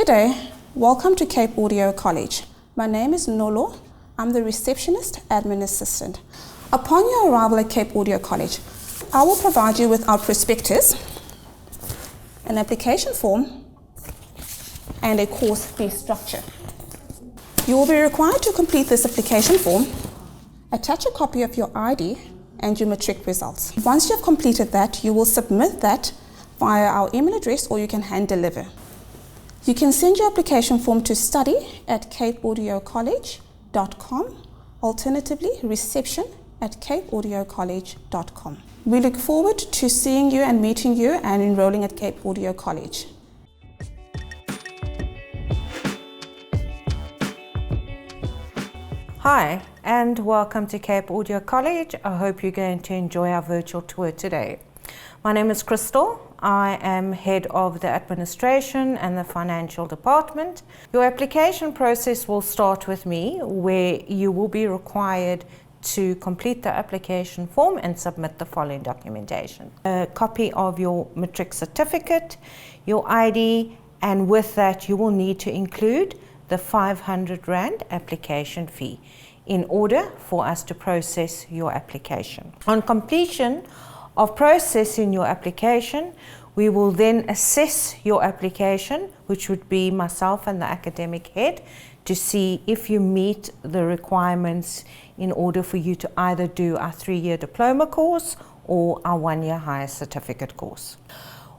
Good day. Welcome to Cape Audio College. My name is Nolo. I'm the receptionist admin assistant. Upon your arrival at Cape Audio College, I will provide you with our prospectus, an application form, and a course fee structure. You will be required to complete this application form, attach a copy of your ID and your matric results. Once you have completed that, you will submit that via our email address or you can hand deliver. You can send your application form to study@capeaudiocollege.com, alternatively reception@capeaudiocollege.com. We look forward to seeing you and meeting you and enrolling at Cape Audio College. Hi and welcome to Cape Audio College. I hope you're going to enjoy our virtual tour today. My name is CHRYSTAL. I am head of the administration and the financial department. Your application process will start with me, where you will be required to complete the application form and submit the following documentation: a copy of your matric certificate, your ID, and with that you will need to include the 500 Rand application fee in order for us to process your application. On completion of processing your application, we will then assess your application, which would be myself and the academic head, to see if you meet the requirements in order for you to either do our 3-year diploma course or our 1-year higher certificate course.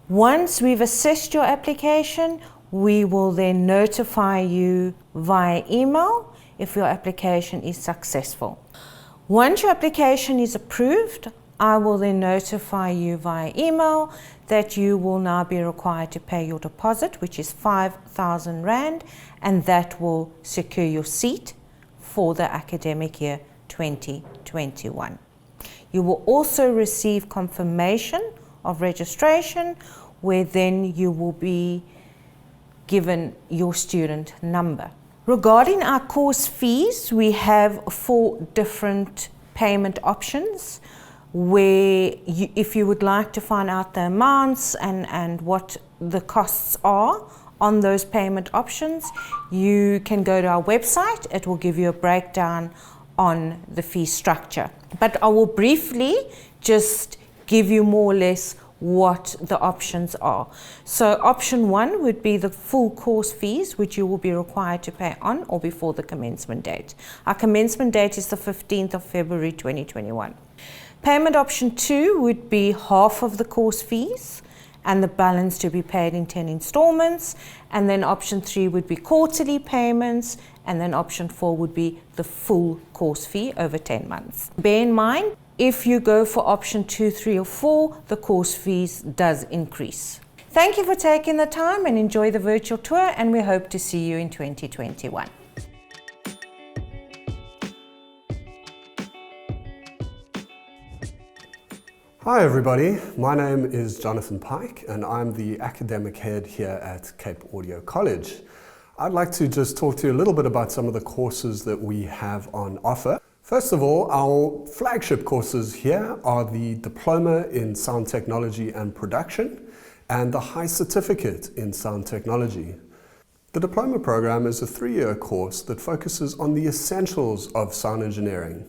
Once we've assessed your application, we will then notify you via email if your application is successful. Once your application is approved, I will then notify you via email that you will now be required to pay your deposit, which is 5,000 Rand, and that will secure your seat for the academic year 2021. You will also receive confirmation of registration, where then you will be given your student number. Regarding our course fees, we have 4 different payment options, where if you would like to find out the amounts and what the costs are on those payment options, you can go to our website. It will give you a breakdown on the fee structure. But I will briefly just give you more or less what the options are. So option 1 would be the full course fees, which you will be required to pay on or before the commencement date. Our commencement date is the 15th of February 2021. Payment option 2 would be half of the course fees and the balance to be paid in 10 installments. And then option 3 would be quarterly payments. And then option 4 would be the full course fee over 10 months. Bear in mind, if you go for option 2, 3 or 4, the course fees does increase. Thank you for taking the time and enjoy the virtual tour, and we hope to see you in 2021. Hi everybody, my name is Jonathan Pike and I'm the academic head here at Cape Audio College. I'd like to just talk to you a little bit about some of the courses that we have on offer. First of all, our flagship courses here are the Diploma in Sound Technology and Production and the High Certificate in Sound Technology. The Diploma program is a 3-year course that focuses on the essentials of sound engineering.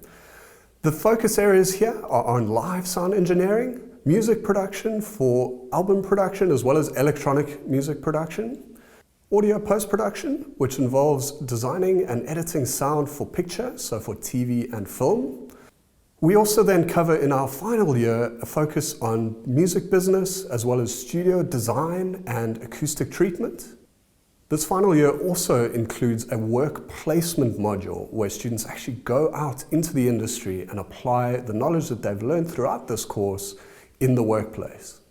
The focus areas here are on live sound engineering, music production for album production as well as electronic music production, audio post-production, which involves designing and editing sound for picture, so for TV and film. We also then cover in our final year a focus on music business as well as studio design and acoustic treatment. This final year also includes a work placement module where students actually go out into the industry and apply the knowledge that they've learned throughout this course in the workplace.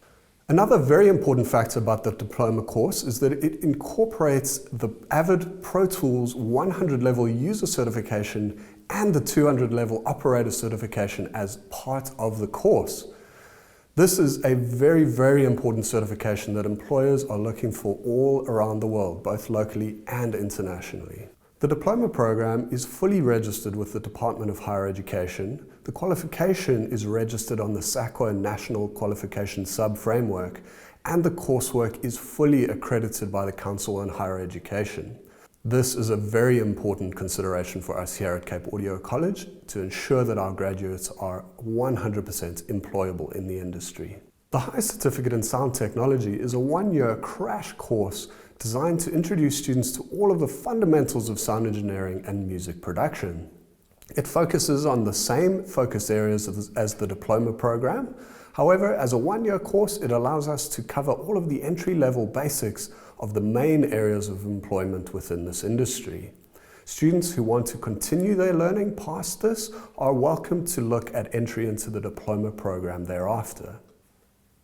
Another very important factor about the diploma course is that it incorporates the Avid Pro Tools 100 level user certification and the 200 level operator certification as part of the course. This is a very, very important certification that employers are looking for all around the world, both locally and internationally. The diploma program is fully registered with the Department of Higher Education. The qualification is registered on the SACWA National Qualification Sub-Framework, and the coursework is fully accredited by the Council on Higher Education. This is a very important consideration for us here at Cape Audio College to ensure that our graduates are 100% employable in the industry. The High Certificate in Sound Technology is a one-year crash course designed to introduce students to all of the fundamentals of sound engineering and music production. It focuses on the same focus areas as the diploma program. However, as a one-year course, it allows us to cover all of the entry-level basics of the main areas of employment within this industry. Students who want to continue their learning past this are welcome to look at entry into the diploma program thereafter.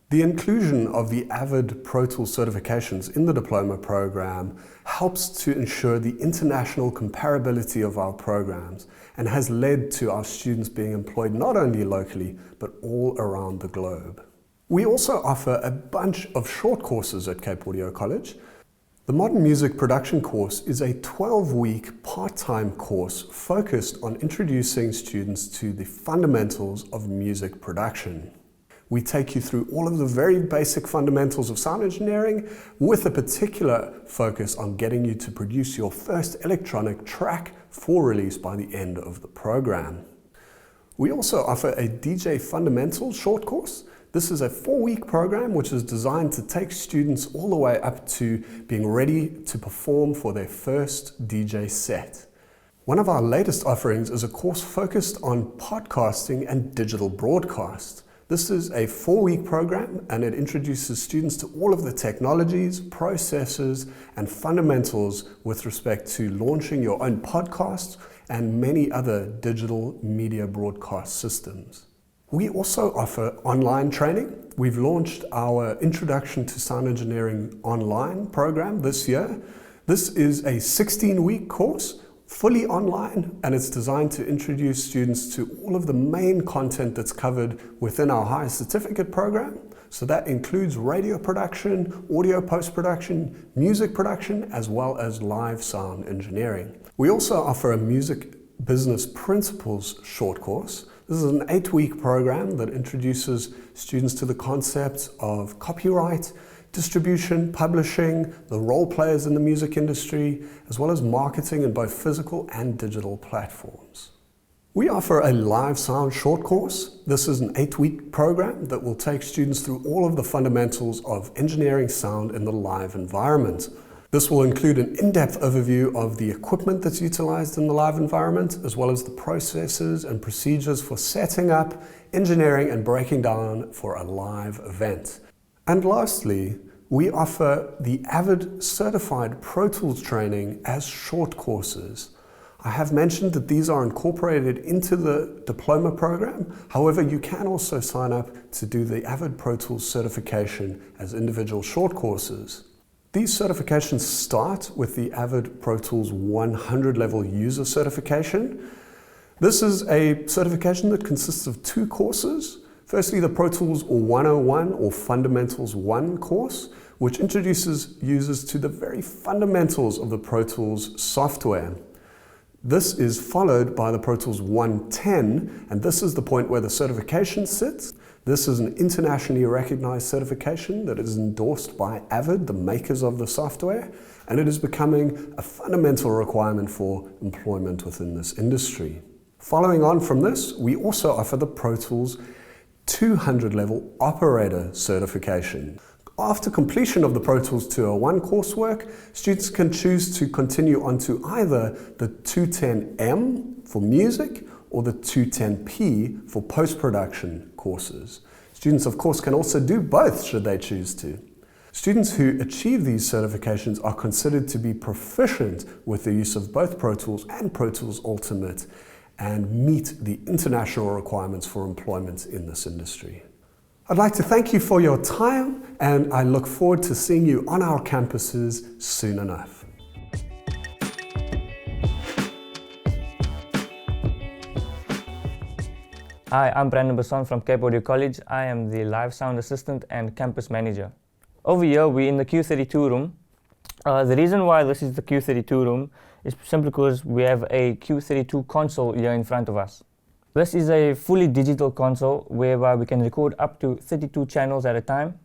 The inclusion of the AVID Pro Tools certifications in the diploma program helps to ensure the international comparability of our programs and has led to our students being employed not only locally but all around the globe. We also offer a bunch of short courses at Cape Audio College. The Modern Music Production course is a 12-week part-time course focused on introducing students to the fundamentals of music production. We take you through all of the very basic fundamentals of sound engineering with a particular focus on getting you to produce your first electronic track for release by the end of the program. We also offer a DJ Fundamentals short course. This is a 4-week program which is designed to take students all the way up to being ready to perform for their first DJ set. One of our latest offerings is a course focused on podcasting and digital broadcast. This is a 4-week program and it introduces students to all of the technologies, processes and fundamentals with respect to launching your own podcasts and many other digital media broadcast systems. We also offer online training. We've launched our Introduction to Sound Engineering online program this year. This is a 16-week course, fully online, and it's designed to introduce students to all of the main content that's covered within our Higher Certificate program. So that includes radio production, audio post-production, music production, as well as live sound engineering. We also offer a Music Business Principles short course. This is an 8-week program that introduces students to the concepts of copyright, distribution, publishing, the role players in the music industry, as well as marketing in both physical and digital platforms. We offer a live sound short course. This is an 8-week program that will take students through all of the fundamentals of engineering sound in the live environment. This will include an in-depth overview of the equipment that's utilized in the live environment, as well as the processes and procedures for setting up, engineering, and breaking down for a live event. And lastly, we offer the AVID Certified Pro Tools training as short courses. I have mentioned that these are incorporated into the diploma program. However, you can also sign up to do the AVID Pro Tools certification as individual short courses. These certifications start with the AVID Pro Tools 100 level user certification. This is a certification that consists of 2 courses. Firstly, the Pro Tools 101 or Fundamentals 1 course, which introduces users to the very fundamentals of the Pro Tools software. This is followed by the Pro Tools 110, and this is the point where the certification sits. This is an internationally recognized certification that is endorsed by AVID, the makers of the software, and it is becoming a fundamental requirement for employment within this industry. Following on from this, we also offer the Pro Tools 200 level operator certification. After completion of the Pro Tools 201 coursework, students can choose to continue on to either the 210M for music or the 210P for post-production courses. Students, of course, can also do both should they choose to. Students who achieve these certifications are considered to be proficient with the use of both Pro Tools and Pro Tools Ultimate and meet the international requirements for employment in this industry. I'd like to thank you for your time, and I look forward to seeing you on our campuses soon enough. Hi, I'm BASSON from Cape Audio College. I am the Live Sound Assistant and Campus Manager. Over here, we're in the Q32 room. The reason why this is the Q32 room is simply because we have a Q32 console here in front of us. This is a fully digital console whereby we can record up to 32 channels at a time.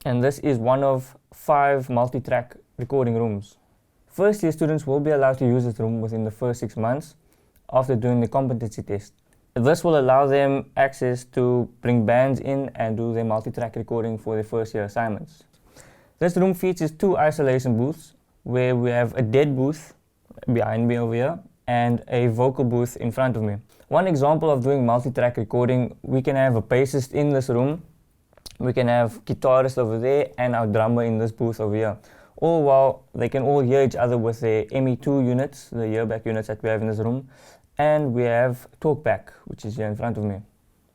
and this is one of 5 multi-track recording rooms. First year students will be allowed to use this room within the first 6 months after doing the competency test. This will allow them access to bring bands in and do their multi-track recording for their first year assignments. This room features 2 isolation booths where we have a dead booth behind me over here and a vocal booth in front of me. One example of doing multi-track recording, we can have a bassist in this room, we can have guitarists over there and our drummer in this booth over here. All while they can all hear each other with their ME2 units, the earback units that we have in this room, and we have TalkBack, which is here in front of me.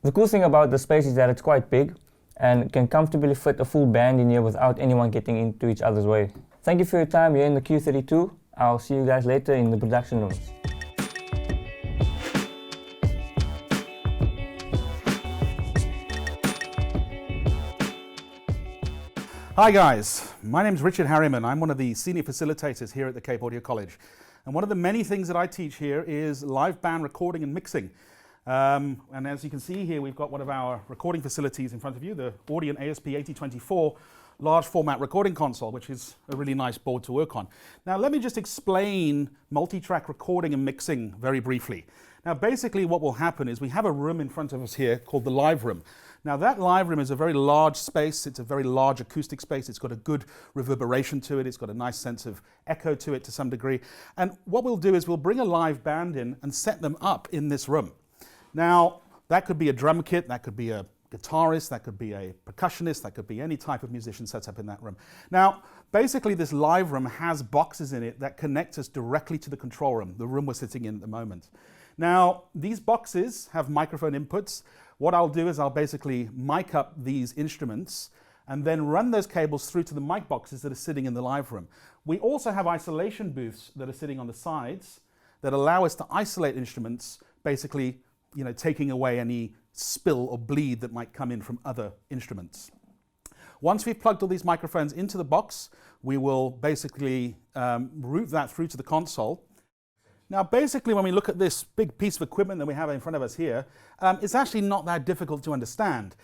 The cool thing about the space is that it's quite big and can comfortably fit a full band in here without anyone getting into each other's way. Thank you for your time here in the Q32. I'll see you guys later in the production rooms. Hi guys, my name is Richard Harriman. I'm one of the senior facilitators here at the Cape Audio College. And one of the many things that I teach here is live band recording and mixing. And as you can see here, we've got one of our recording facilities in front of you, the Audient ASP8024 large format recording console, which is a really nice board to work on. Now let me just explain multi-track recording and mixing very briefly. Now basically what will happen is we have a room in front of us here called the live room. Now that live room is a very large space, it's a very large acoustic space, it's got a good reverberation to it, it's got a nice sense of echo to it to some degree. And what we'll do is we'll bring a live band in and set them up in this room. Now that could be a drum kit, that could be a guitarist, that could be a percussionist, that could be any type of musician set up in that room. Now basically this live room has boxes in it that connect us directly to the control room, the room we're sitting in at the moment. Now these boxes have microphone inputs. What I'll do is I'll basically mic up these instruments and then run those cables through to the mic boxes that are sitting in the live room. We also have isolation booths that are sitting on the sides that allow us to isolate instruments, basically, you know, taking away any spill or bleed that might come in from other instruments. Once we've plugged all these microphones into the box, we will basically route that through to the console. Now basically when we look at this big piece of equipment that we have in front of us here, it's actually not that difficult to understand.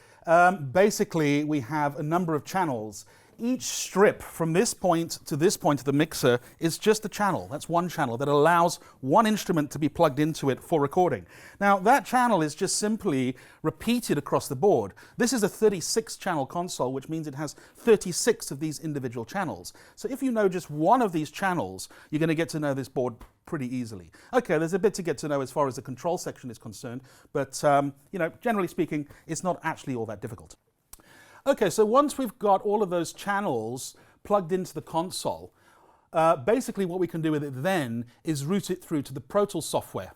Basically we have a number of channels. Each strip from this point to this point of the mixer is just a channel. That's one channel that allows one instrument to be plugged into it for recording. Now that channel is just simply repeated across the board. This is a 36 channel console, which means it has 36 of these individual channels. So if you know just one of these channels, you're going to get to know this board pretty easily. Okay, there's a bit to get to know as far as the control section is concerned, but you know, generally speaking, it's not actually all that difficult. Okay, so once we've got all of those channels plugged into the console, basically what we can do with it then is route it through to the Pro Tools software.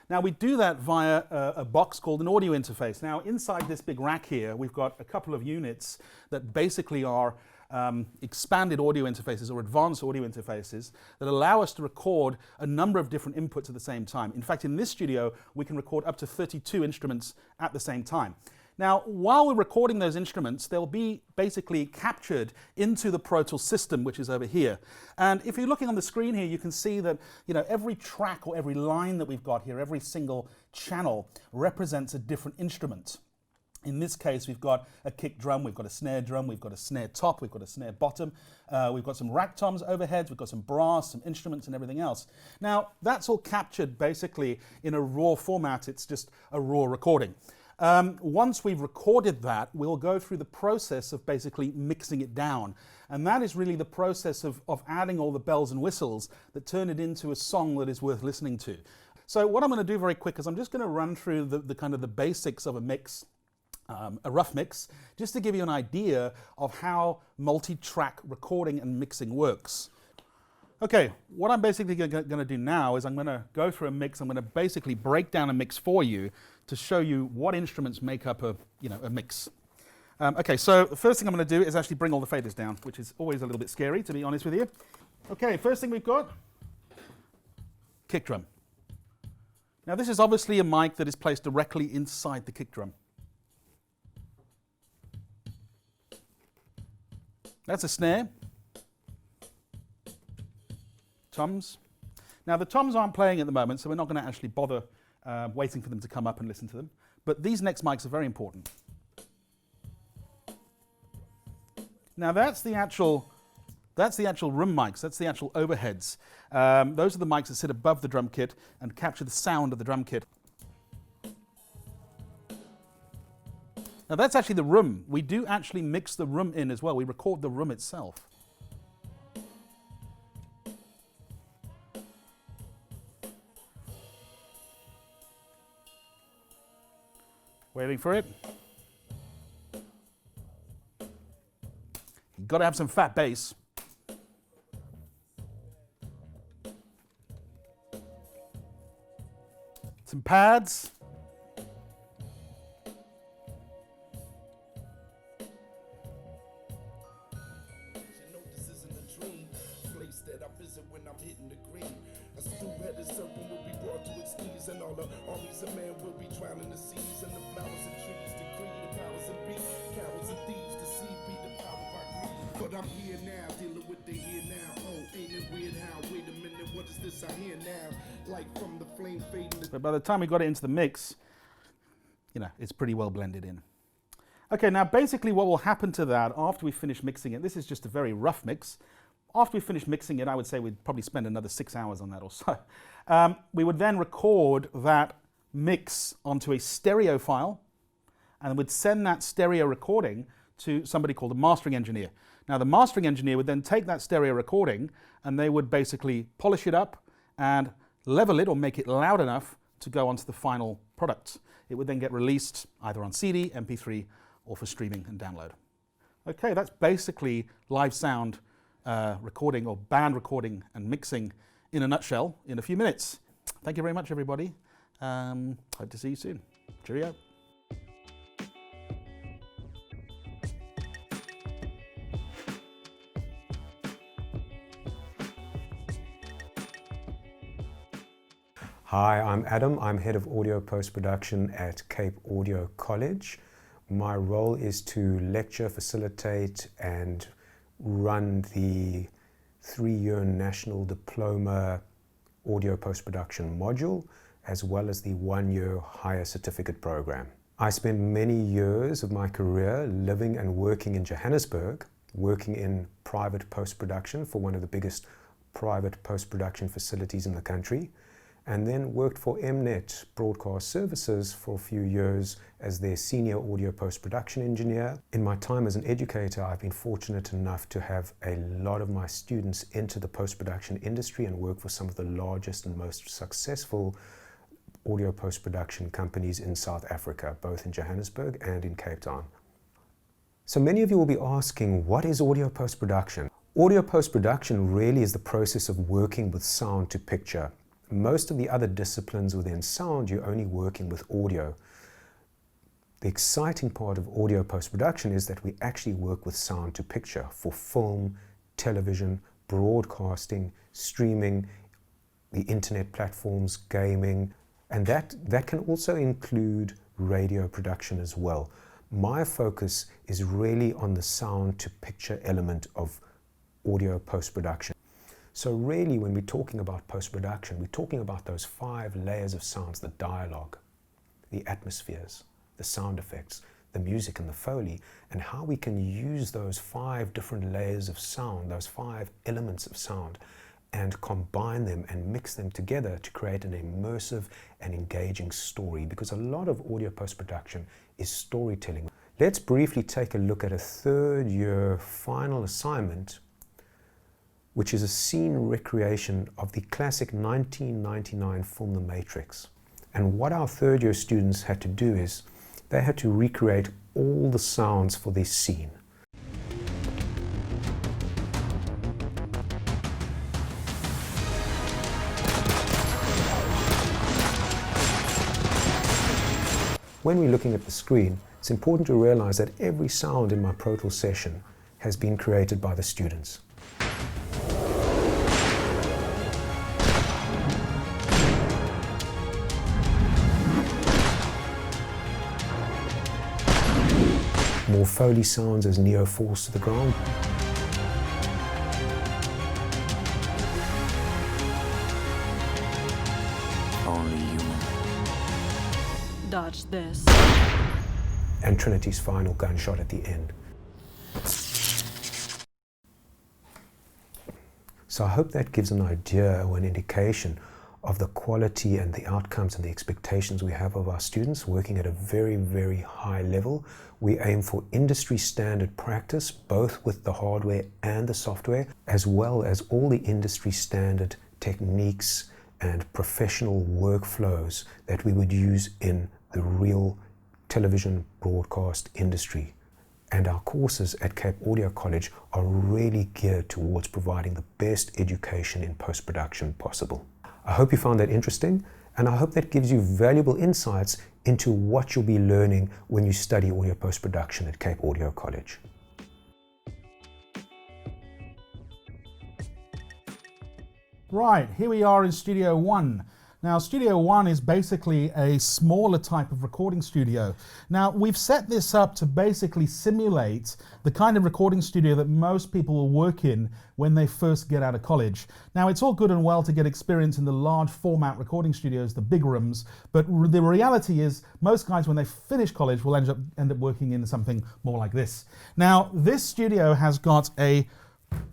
Now we do that via a box called an audio interface. Now inside this big rack here, we've got a couple of units that basically are expanded audio interfaces or advanced audio interfaces that allow us to record a number of different inputs at the same time. In fact, in this studio, we can record up to 32 instruments at the same time. Now, while we're recording those instruments, they'll be basically captured into the Pro Tools system, which is over here. And if you're looking on the screen here, you can see that, you know, every track or every line that we've got here, every single channel represents a different instrument. In this case, we've got a kick drum, we've got a snare drum, we've got a snare top, we've got a snare bottom, we've got some rack toms overheads, we've got some brass, some instruments and everything else. Now, that's all captured basically in a raw format. It's just a raw recording. Once we've recorded that, we'll go through the process of basically mixing it down. And that is really the process of adding all the bells and whistles that turn it into a song that is worth listening to. So what I'm going to do very quick is I'm just going to run through the kind of the basics of a mix. A rough mix, just to give you an idea of how multi-track recording and mixing works. Okay, what I'm basically going to do now is I'm going to go through a mix. I'm going to basically break down a mix for you to show you what instruments make up a mix. Okay, so the first thing I'm going to do is actually bring all the faders down, which is always a little bit scary, to be honest with you. Okay, first thing we've got, kick drum. Now this is obviously a mic that is placed directly inside the kick drum. That's a snare. Toms. Now the toms aren't playing at the moment, so we're not going to actually bother waiting for them to come up and listen to them. But these next mics are very important. Now that's the actual room mics, that's the actual overheads. Those are the mics that sit above the drum kit and capture the sound of the drum kit. Now that's actually the room. We do actually mix the room in as well. We record the room itself. Waiting for it. You've got to have some fat bass. Some pads. But I'm here now, dealing with the here now. Oh, ain't it weird how? Wait a minute, what is this I hear now? Like from the flame fading. But by the time we got it into the mix, you know, it's pretty well blended in. Okay, now basically what will happen to that after we finish mixing it, this is just a very rough mix. After we finish mixing it, I would say we'd probably spend another 6 hours on that or so. We would then record that mix onto a stereo file and would send that stereo recording to somebody called a mastering engineer. Now the mastering engineer would then take that stereo recording and they would basically polish it up and level it or make it loud enough to go onto the final product. It would then get released either on CD, MP3, or for streaming and download. Okay, that's basically live sound recording or band recording and mixing in a nutshell in a few minutes. Thank you very much, everybody. Hope to see you soon. Cheerio. Hi, I'm Adam. I'm head of audio post-production at Cape Audio College. My role is to lecture, facilitate, and run the 3-year National Diploma Audio Post-Production module, as well as the 1-year Higher Certificate program. I spent many years of my career living and working in Johannesburg, working in private post-production for one of the biggest private post-production facilities in the country, and then worked for Mnet Broadcast Services for a few years as their senior audio post-production engineer. In my time as an educator, I've been fortunate enough to have a lot of my students enter the post-production industry and work for some of the largest and most successful audio post-production companies in South Africa, both in Johannesburg and in Cape Town. So many of you will be asking, what is audio post-production? Audio post-production really is the process of working with sound to picture. Most of the other disciplines within sound, you're only working with audio. The exciting part of audio post-production is that we actually work with sound to picture for film, television, broadcasting, streaming, the internet platforms, gaming, and that can also include radio production as well. My focus is really on the sound to picture element of audio post-production. So really, when we're talking about post-production, we're talking about those 5 layers of sounds: the dialogue, the atmospheres, the sound effects, the music and the Foley, and how we can use those 5 different layers of sound, those 5 elements of sound, and combine them and mix them together to create an immersive and engaging story, because a lot of audio post-production is storytelling. Let's briefly take a look at a 3rd year final assignment, which is a scene recreation of the classic 1999 film The Matrix. And what our 3rd year students had to do is they had to recreate all the sounds for this scene. When we're looking at the screen, it's important to realize that every sound in my Pro Tools session has been created by the students. More Foley sounds as Neo falls to the ground. Only human. Dodge this. And Trinity's final gunshot at the end. So I hope that gives an idea or an indication of the quality and the outcomes and the expectations we have of our students working at a very, very high level. We aim for industry standard practice, both with the hardware and the software, as well as all the industry standard techniques and professional workflows that we would use in the real television broadcast industry. And our courses at Cape Audio College are really geared towards providing the best education in post-production possible. I hope you found that interesting, and I hope that gives you valuable insights into what you'll be learning when you study audio post-production at Cape Audio College. Right, here we are in Studio One. Now, Studio One is basically a smaller type of recording studio. Now, we've set this up to basically simulate the kind of recording studio that most people will work in when they first get out of college. Now, it's all good and well to get experience in the large format recording studios, the big rooms, but the reality is most guys, when they finish college, will end up working in something more like this. Now, this studio has got a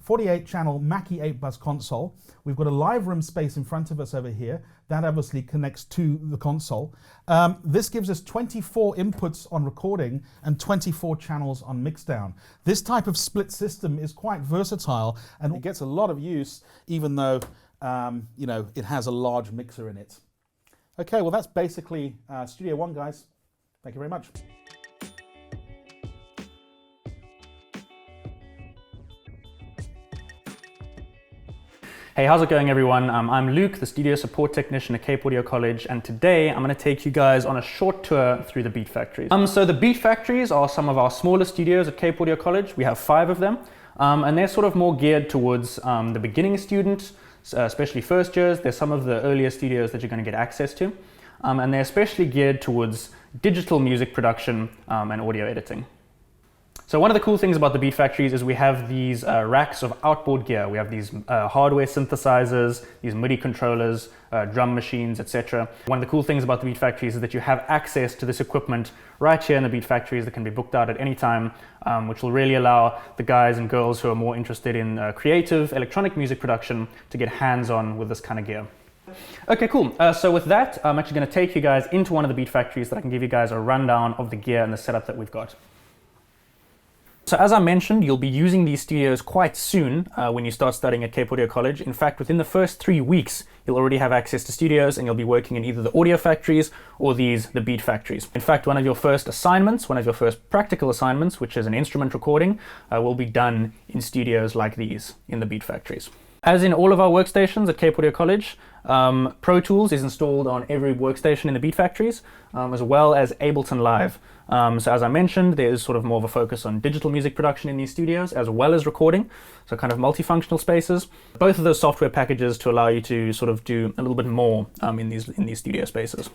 48-channel Mackie 8-bus console. We've got a live room space in front of us over here. That obviously connects to the console. This gives us 24 inputs on recording and 24 channels on mixdown. This type of split system is quite versatile and it gets a lot of use, even though it has a large mixer in it. Okay, well that's basically Studio One, guys. Thank you very much. Hey, how's it going, everyone? I'm Luke, the studio support technician at Cape Audio College, and today I'm going to take you guys on a short tour through the Beat Factories. So the Beat Factories are some of our smaller studios at Cape Audio College. We have 5 of them, and they're sort of more geared towards the beginning student, especially first years. They're some of the earlier studios that you're going to get access to, and they're especially geared towards digital music production and audio editing. So one of the cool things about the Beat Factories is we have these racks of outboard gear. We have these hardware synthesizers, these MIDI controllers, drum machines, etc. One of the cool things about the Beat Factories is that you have access to this equipment right here in the Beat Factories that can be booked out at any time, which will really allow the guys and girls who are more interested in creative electronic music production to get hands-on with this kind of gear. Okay, cool. So with that, I'm actually going to take you guys into one of the Beat Factories that I can give you guys a rundown of the gear and the setup that we've got. So as I mentioned, you'll be using these studios quite soon when you start studying at Cape Audio College. In fact, within the first 3 weeks, you'll already have access to studios and you'll be working in either the audio factories or the Beat Factories. In fact, one of your first assignments, one of your first practical assignments, which is an instrument recording, will be done in studios like these in the Beat Factories. As in all of our workstations at Cape Audio College, Pro Tools is installed on every workstation in the Beat Factories, as well as Ableton Live. So as I mentioned, there is sort of more of a focus on digital music production in these studios, as well as recording, so kind of multifunctional spaces. Both of those software packages to allow you to sort of do a little bit more in these studio spaces.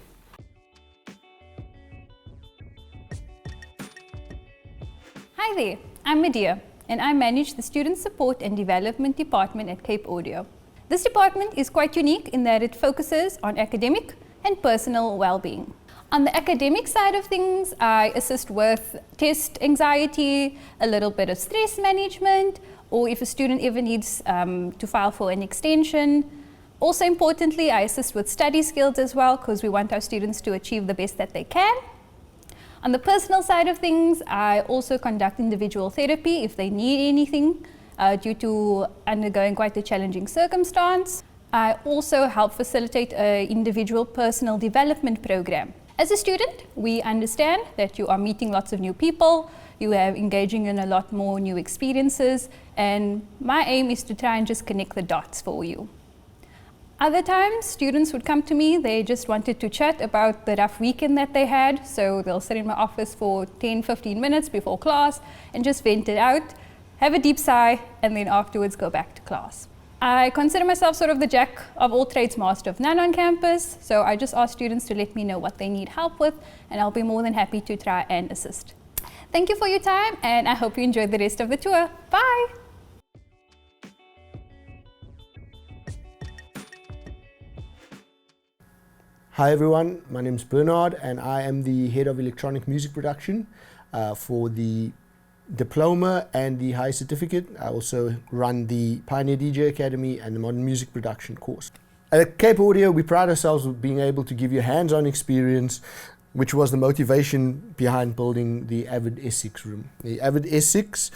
Hi there, I'm MADEEHA, and I manage the Student Support and Development Department at Cape Audio. This department is quite unique in that it focuses on academic and personal well-being. On the academic side of things, I assist with test anxiety, a little bit of stress management, or if a student ever needs to file for an extension. Also importantly, I assist with study skills as well, because we want our students to achieve the best that they can. On the personal side of things, I also conduct individual therapy if they need anything due to undergoing quite a challenging circumstance. I also help facilitate an individual personal development program. As a student, we understand that you are meeting lots of new people, you are engaging in a lot more new experiences, and my aim is to try and just connect the dots for you. Other times, students would come to me, they just wanted to chat about the rough weekend that they had, so they'll sit in my office for 10-15 minutes before class and just vent it out, have a deep sigh, and then afterwards go back to class. I consider myself sort of the jack of all trades, master of none on campus, so I just ask students to let me know what they need help with, and I'll be more than happy to try and assist. Thank you for your time, and I hope you enjoy the rest of the tour. Bye! Hi everyone, my name is Bernard and I am the head of electronic music production for the diploma and the high certificate. I also run the Pioneer DJ Academy and the Modern Music Production course. At Cape Audio, we pride ourselves on being able to give you hands-on experience, which was the motivation behind building the Avid S6 room. The Avid S6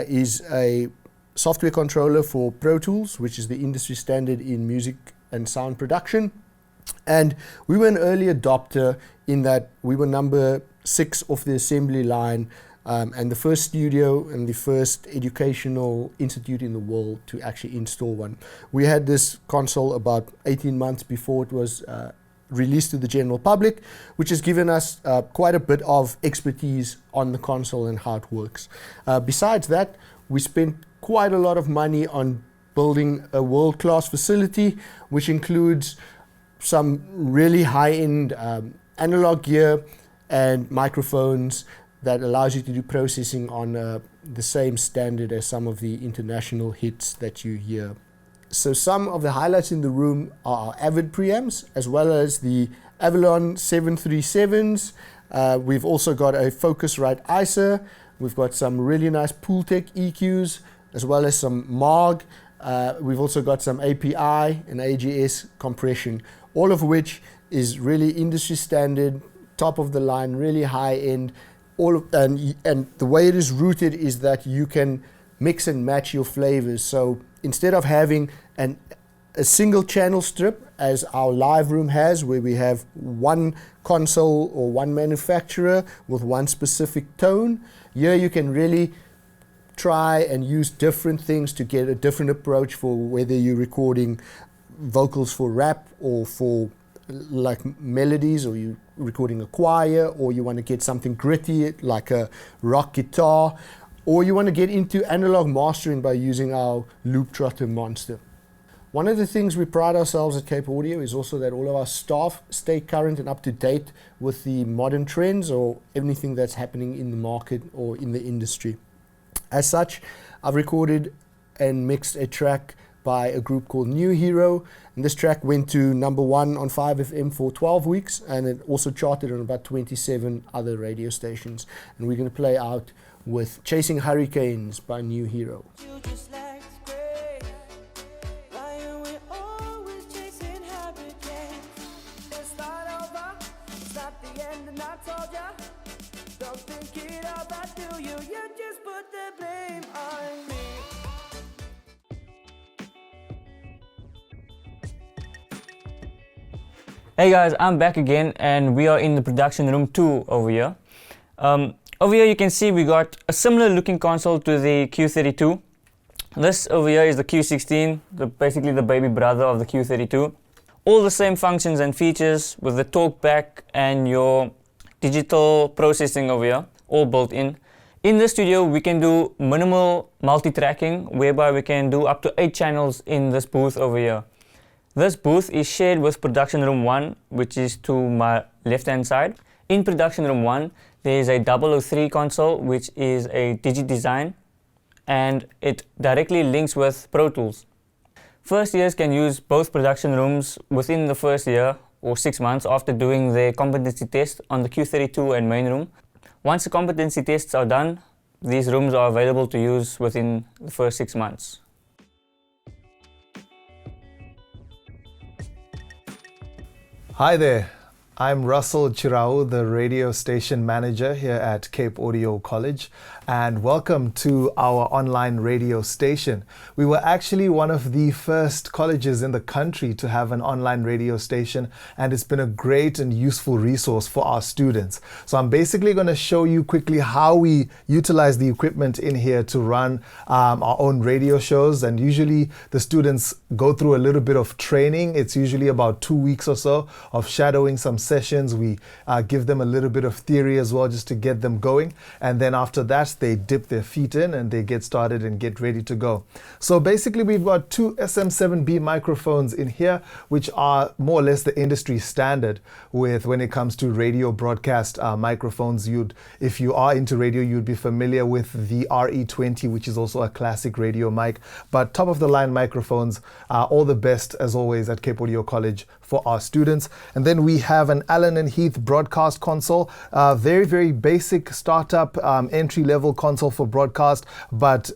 is a software controller for Pro Tools, which is the industry standard in music and sound production. And we were an early adopter in that we were number 6 off the assembly line, and the first studio and the first educational institute in the world to actually install one. We had this console about 18 months before it was released to the general public, which has given us quite a bit of expertise on the console and how it works. Besides that, we spent quite a lot of money on building a world-class facility, which includes some really high-end analog gear and microphones that allows you to do processing on the same standard as some of the international hits that you hear. So some of the highlights in the room are our Avid preamps, as well as the Avalon 737s. We've also got a Focusrite ISA. We've got some really nice Pooltech EQs, as well as some Marg. We've also got some API and AGS compression, all of which is really industry standard, top of the line, really high end. And the way it is routed is that you can mix and match your flavors. So instead of having a single channel strip, as our live room has, where we have one console or one manufacturer with one specific tone, here you can really try and use different things to get a different approach for whether you're recording vocals for rap or for like melodies, or you recording a choir, or you want to get something gritty like a rock guitar, or you want to get into analog mastering by using our Loop Trotter Monster. One of the things we pride ourselves at Cape Audio is also that all of our staff stay current and up to date with the modern trends or anything that's happening in the market or in the industry. As such, I've recorded and mixed a track by a group called New Hero, and this track went to #1 on 5FM for 12 weeks, and it also charted on about 27 other radio stations. And we're going to play out with Chasing Hurricanes by New Hero. Hey guys, I'm back again and we are in the production room 2 over here. Over here you can see we got a similar looking console to the Q32. This over here is the Q16, basically the baby brother of the Q32. All the same functions and features with the talkback and your digital processing over here, all built in. In the studio we can do minimal multi-tracking, whereby we can do up to 8 channels in this booth over here. This booth is shared with production room 1, which is to my left hand side. In production room 1, there is a 003 console, which is a DigiDesign, and it directly links with Pro Tools. First years can use both production rooms within the first year or 6 months after doing their competency test on the Q32 and main room. Once the competency tests are done, these rooms are available to use within the first 6 months. Hi there, I'm Russell Chirau, the radio station manager here at Cape Audio College, and welcome to our online radio station. We were actually one of the first colleges in the country to have an online radio station, and it's been a great and useful resource for our students. So I'm basically going to show you quickly how we utilize the equipment in here to run our own radio shows, and usually the students go through a little bit of training. It's usually about 2 weeks or so of shadowing some sessions. We give them a little bit of theory as well, just to get them going, and then after that they dip their feet in and they get started and get ready to go. So basically we've got 2 SM7B microphones in here, which are more or less the industry standard when it comes to radio broadcast microphones. If you are into radio, you'd be familiar with the RE20, which is also a classic radio mic. But top of the line microphones are all the best, as always, at Cape Audio College for our students. And then we have an Allen and Heath broadcast console, very basic startup entry-level console for broadcast, but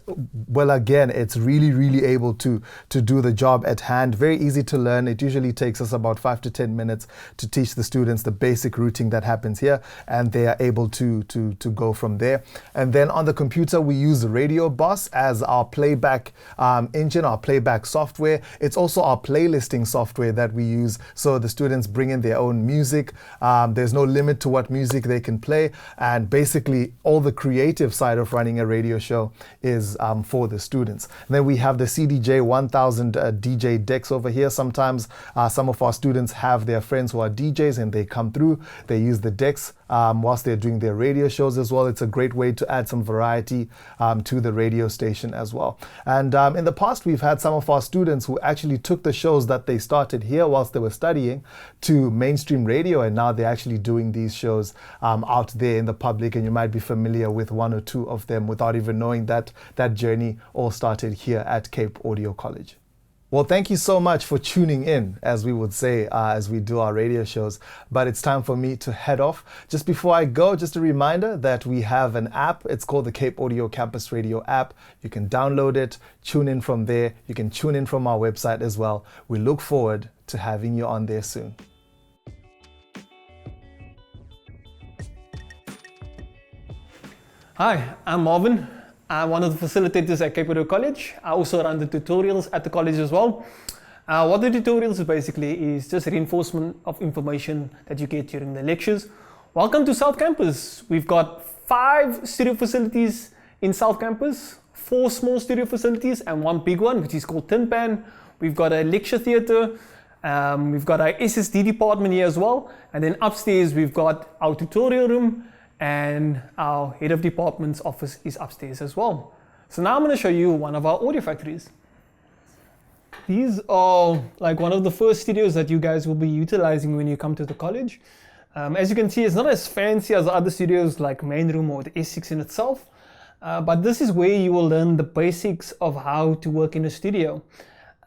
well, again, it's really able to do the job at hand. Very easy to learn. It usually takes us about 5 to 10 minutes to teach the students the basic routing that happens here, and they are able to go from there. And then on the computer, we use Radio Boss as our playback engine, our playback software. It's also our playlisting software that we use, so the students bring in their own music. There's no limit to what music they can play, and basically all the creative side of running a radio show is for the students. And then we have the CDJ 1000 DJ decks over here. Sometimes some of our students have their friends who are DJs and they come through, they use the decks whilst they're doing their radio shows as well. It's a great way to add some variety to the radio station as well. And in the past, we've had some of our students who actually took the shows that they started here whilst they were studying to mainstream radio, and now they're actually doing these shows out there in the public, and you might be familiar with one or two of them without even knowing that that journey all started here at Cape Audio College. Well, thank you so much for tuning in, as we would say, as we do our radio shows. But it's time for me to head off. Just before I go, just a reminder that we have an app. It's called the Cape Audio Campus Radio app. You can download it, tune in from there. You can tune in from our website as well. We look forward to having you on there soon. Hi, I'm Marvin. I'm one of the facilitators at Cape Audio College. I also run the tutorials at the college as well. What the tutorials is basically is just reinforcement of information that you get during the lectures. Welcome to South Campus. We've got 5 studio facilities in South Campus, 4 small studio facilities and 1 big one, which is called Tin Pan. We've got a lecture theatre. We've got our SSD department here as well. And then upstairs, we've got our tutorial room, and our head of department's office is upstairs as well. So now I'm going to show you one of our audio factories. These are like one of the first studios that you guys will be utilizing when you come to the college. As you can see, it's not as fancy as other studios like Main Room or the S6 in itself, but this is where you will learn the basics of how to work in a studio.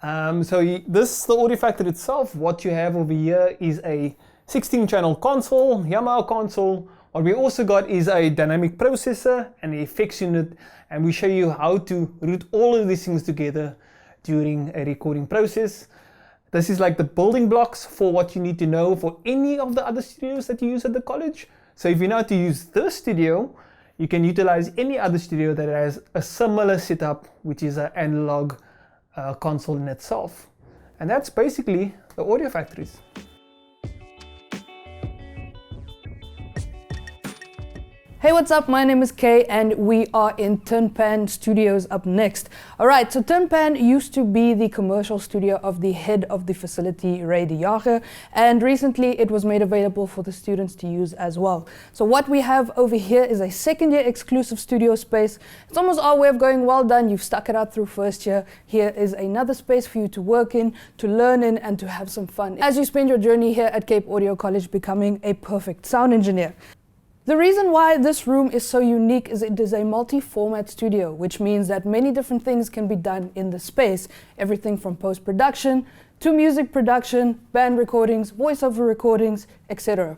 This is the audio factory itself. What you have over here is a 16-channel console, Yamaha console. What we also got is a dynamic processor and an effects unit, and we show you how to route all of these things together during a recording process. This is like the building blocks for what you need to know for any of the other studios that you use at the college. So if you know how to use this studio, you can utilize any other studio that has a similar setup, which is an analog console in itself. And that's basically the audio factories. Hey, what's up? My name is Kay and we are in Tin Pan Studios up next. Alright, so Tin Pan used to be the commercial studio of the head of the facility, Ray de Jager, and recently it was made available for the students to use as well. So what we have over here is a second-year exclusive studio space. It's almost our way of going, well done, you've stuck it out through first year. Here is another space for you to work in, to learn in, and to have some fun as you spend your journey here at Cape Audio College becoming a perfect sound engineer. The reason why this room is so unique is it is a multi-format studio, which means that many different things can be done in the space. Everything from post-production to music production, band recordings, voiceover recordings, etc.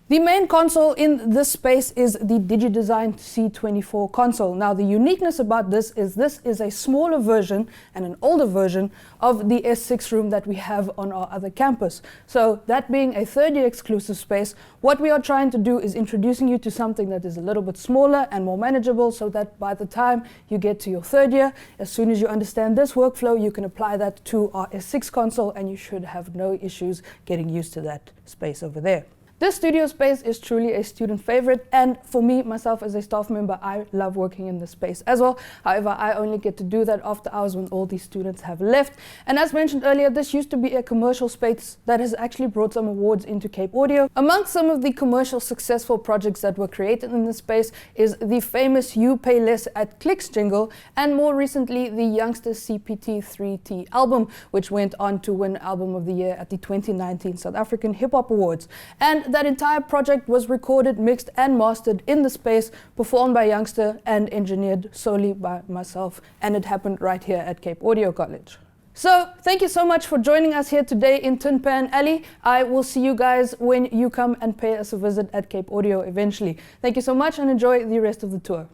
The main console in this space is the DigiDesign C24 console. Now the uniqueness about this is a smaller version and an older version of the S6 room that we have on our other campus. So that being a third-year exclusive space, what we are trying to do is introducing you to something that is a little bit smaller and more manageable, so that by the time you get to your third year, as soon as you understand this workflow, you can apply that to our S6 console and you should have no issues getting used to that space over there. This studio space is truly a student favorite, and for me, myself as a staff member, I love working in this space as well. However, I only get to do that after hours when all these students have left. And as mentioned earlier, this used to be a commercial space that has actually brought some awards into Cape Audio. Amongst some of the commercial successful projects that were created in this space is the famous You Pay Less at Clicks jingle, and more recently, the Youngster CPT3T album, which went on to win Album of the Year at the 2019 South African Hip Hop Awards. And that entire project was recorded, mixed and mastered in the space, performed by Youngster and engineered solely by myself, and it happened right here at Cape Audio College. So thank you so much for joining us here today in Tin Pan Alley. I will see you guys when you come and pay us a visit at Cape Audio eventually. Thank you so much and enjoy the rest of the tour.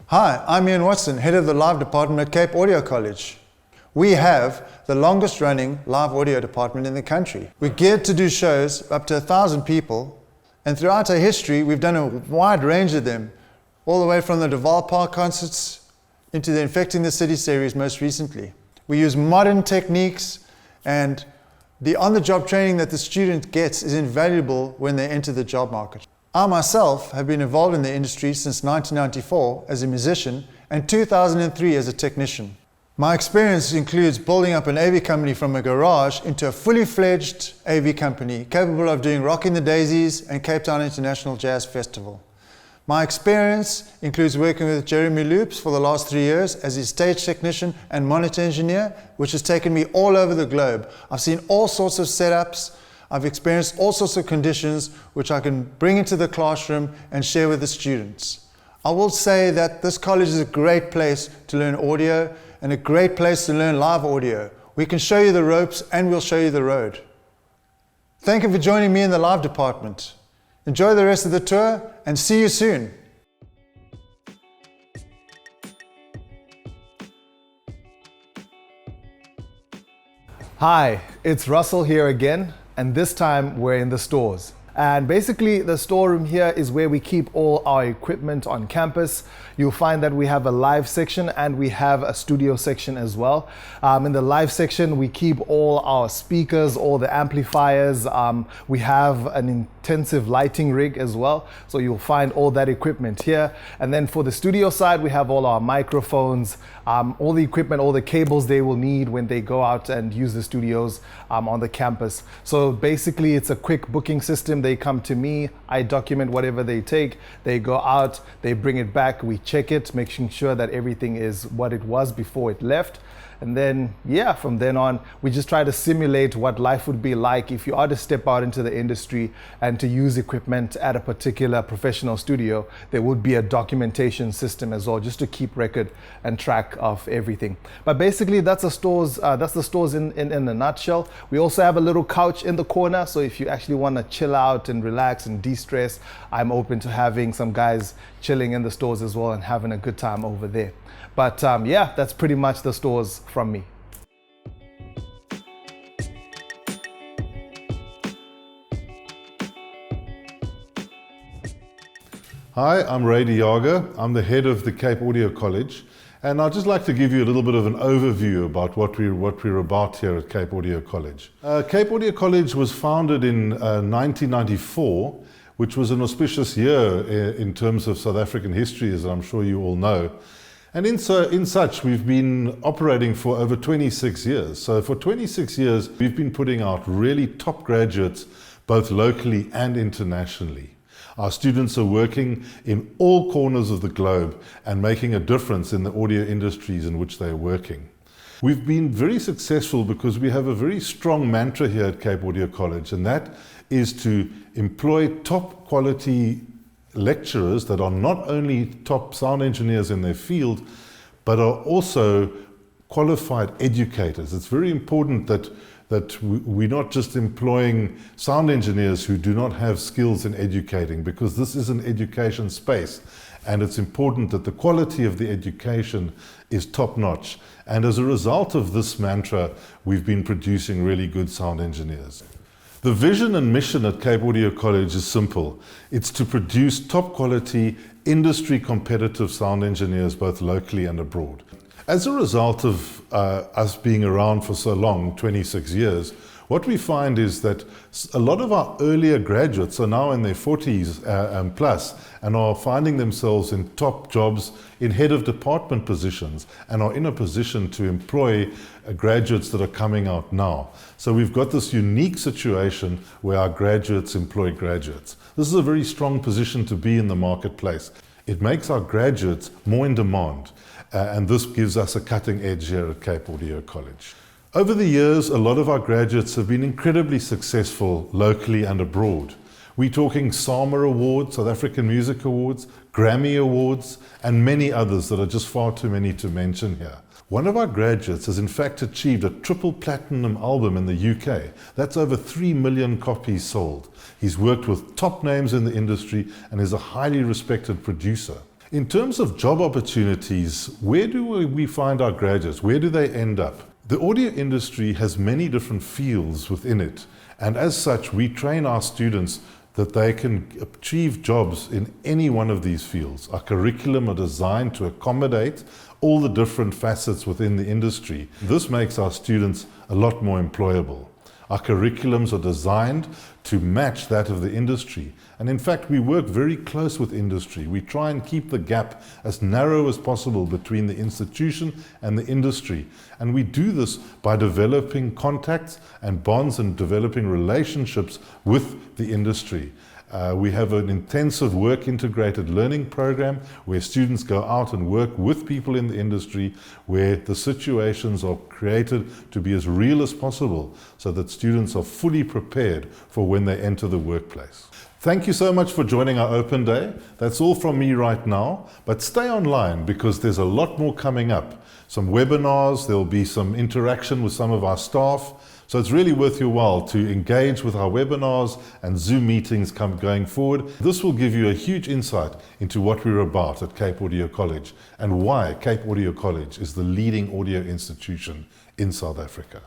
Hi, I'm Ian Watson, Head of the Live Department at Cape Audio College. We have the longest running live audio department in the country. We're geared to do shows up to 1,000 people, and throughout our history we've done a wide range of them, all the way from the Duval Park concerts into the Infecting the City series most recently. We use modern techniques, and the on-the-job training that the student gets is invaluable when they enter the job market. I myself have been involved in the industry since 1994 as a musician and 2003 as a technician. My experience includes building up an AV company from a garage into a fully fledged AV company capable of doing Rockin' the Daisies and Cape Town International Jazz Festival. My experience includes working with Jeremy Loops for the last 3 years as his stage technician and monitor engineer, which has taken me all over the globe. I've seen all sorts of setups, I've experienced all sorts of conditions which I can bring into the classroom and share with the students. I will say that this college is a great place to learn audio and a great place to learn live audio. We can show you the ropes and we'll show you the road. Thank you for joining me in the live department. Enjoy the rest of the tour and see you soon. Hi, it's Russell here again, and this time we're in the stores. And basically the storeroom here is where we keep all our equipment on campus. You'll find that we have a live section and we have a studio section as well. In the live section, we keep all our speakers, all the amplifiers. We have an intensive lighting rig as well. So you'll find all that equipment here. And then for the studio side, we have all our microphones, all the equipment, all the cables they will need when they go out and use the studios on the campus. So basically it's a quick booking system. They come to me, I document whatever they take, they go out, they bring it back, we check it, making sure that everything is what it was before it left. And then, yeah, from then on, we just try to simulate what life would be like if you are to step out into the industry and to use equipment at a particular professional studio. There would be a documentation system as well, just to keep record and track of everything. But basically, that's the stores in a nutshell. We also have a little couch in the corner, so if you actually want to chill out and relax and de-stress, I'm open to having some guys chilling in the stores as well and having a good time over there. But yeah, that's pretty much the stores from me. Hi, I'm Ray de Jager. I'm the head of the Cape Audio College, and I'd just like to give you a little bit of an overview about what we're about here at Cape Audio College. Cape Audio College was founded in 1994, which was an auspicious year in terms of South African history, as I'm sure you all know. And in such, we've been operating for over 26 years. So for 26 years, we've been putting out really top graduates, both locally and internationally. Our students are working in all corners of the globe and making a difference in the audio industries in which they're working. We've been very successful because we have a very strong mantra here at Cape Audio College, and that is to employ top quality lecturers that are not only top sound engineers in their field, but are also qualified educators. It's very important that we're not just employing sound engineers who do not have skills in educating, because this is an education space, and it's important that the quality of the education is top-notch. And as a result of this mantra, we've been producing really good sound engineers. The vision and mission at Cape Audio College is simple. It's to produce top quality, industry competitive sound engineers both locally and abroad. As a result of us being around for so long, 26 years, what we find is that a lot of our earlier graduates are now in their 40s and plus, and are finding themselves in top jobs in head of department positions, and are in a position to employ graduates that are coming out now. So we've got this unique situation where our graduates employ graduates. This is a very strong position to be in the marketplace. It makes our graduates more in demand, and this gives us a cutting edge here at Cape Audio College. Over the years, a lot of our graduates have been incredibly successful locally and abroad. We're talking SAMA Awards, South African Music Awards, Grammy Awards, and many others that are just far too many to mention here. One of our graduates has in fact achieved a triple platinum album in the UK. That's over 3 million copies sold. He's worked with top names in the industry and is a highly respected producer. In terms of job opportunities, where do we find our graduates? Where do they end up? The audio industry has many different fields within it, and as such we train our students that they can achieve jobs in any one of these fields. Our curriculum are designed to accommodate all the different facets within the industry. This makes our students a lot more employable. Our curriculums are designed to match that of the industry. And in fact, we work very close with industry. We try and keep the gap as narrow as possible between the institution and the industry. And we do this by developing contacts and bonds and developing relationships with the industry. We have an intensive work integrated learning program where students go out and work with people in the industry, where the situations are created to be as real as possible so that students are fully prepared for when they enter the workplace. Thank you so much for joining our open day. That's all from me right now, but stay online because there's a lot more coming up. Some webinars, there'll be some interaction with some of our staff. So it's really worth your while to engage with our webinars and Zoom meetings going forward. This will give you a huge insight into what we're about at Cape Audio College and why Cape Audio College is the leading audio institution in South Africa.